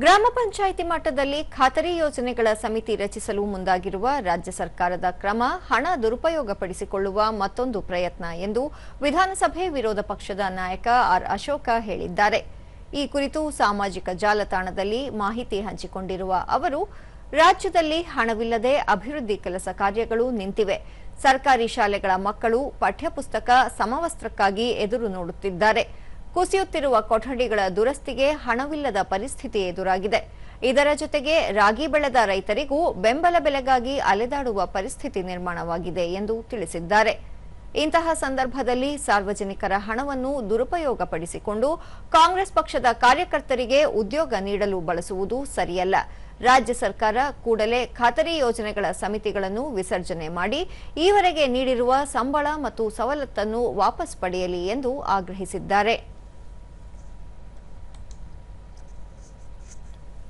ಗ್ರಾಮ ಪಂಚಾಯಿತಿ ಮಟ್ಟದಲ್ಲಿ ಖಾತರಿ ಯೋಜನೆಗಳ ಸಮಿತಿ ರಚಿಸಲು ಮುಂದಾಗಿರುವ ರಾಜ್ಯ ಸರ್ಕಾರದ ಕ್ರಮ ಹಣ ದುರುಪಯೋಗಪಡಿಸಿಕೊಳ್ಳುವ ಮತ್ತೊಂದು ಪ್ರಯತ್ನ ಎಂದು ವಿಧಾನಸಭೆ ವಿರೋಧ ಪಕ್ಷದ ನಾಯಕ ಆರ್ ಅಶೋಕ ಹೇಳಿದ್ದಾರೆ. ಈ ಕುರಿತು ಸಾಮಾಜಿಕ ಜಾಲತಾಣದಲ್ಲಿ ಮಾಹಿತಿ ಹಂಚಿಕೊಂಡಿರುವ ಅವರು, ರಾಜ್ಯದಲ್ಲಿ ಹಣವಿಲ್ಲದೆ ಅಭಿವೃದ್ಧಿ ಕೆಲಸ ಕಾರ್ಯಗಳು ನಿಂತಿವೆ. ಸರ್ಕಾರಿ ಶಾಲೆಗಳ ಮಕ್ಕಳು ಪಠ್ಯಪುಸ್ತಕ ಸಮವಸ್ತ್ರಕ್ಕಾಗಿ ಎದುರು ನೋಡುತ್ತಿದ್ದಾರೆ. ಕುಸಿಯುತ್ತಿರುವ ಕೊಠಡಿಗಳ ದುರಸ್ತಿಗೆ ಹಣವಿಲ್ಲದ ಪರಿಸ್ಥಿತಿ ಎದುರಾಗಿದೆ. ಇದರ ಜೊತೆಗೆ ರಾಗಿ ಬೆಳೆದ ರೈತರಿಗೂ ಬೆಂಬಲ ಬೆಲೆಗಾಗಿ ಅಲೆದಾಡುವ ಪರಿಸ್ಥಿತಿ ನಿರ್ಮಾಣವಾಗಿದೆ ಎಂದು ತಿಳಿಸಿದ್ದಾರೆ. ಇಂತಹ ಸಂದರ್ಭದಲ್ಲಿ ಸಾರ್ವಜನಿಕರ ಹಣವನ್ನು ದುರುಪಯೋಗಪಡಿಸಿಕೊಂಡು ಕಾಂಗ್ರೆಸ್ ಪಕ್ಷದ ಕಾರ್ಯಕರ್ತರಿಗೆ ಉದ್ಯೋಗ ನೀಡಲು ಬಳಸುವುದು ಸರಿಯಲ್ಲ. ರಾಜ್ಯ ಸರ್ಕಾರ ಕೂಡಲೇ ಖಾತರಿ ಯೋಜನೆಗಳ ಸಮಿತಿಗಳನ್ನು ವಿಸರ್ಜನೆ ಮಾಡಿ ಈವರೆಗೆ ನೀಡಿರುವ ಸಂಬಳ ಮತ್ತು ಸವಲತ್ತನ್ನು ವಾಪಸ್ ಪಡೆಯಲಿ ಎಂದು ಆಗ್ರಹಿಸಿದ್ದಾರೆ.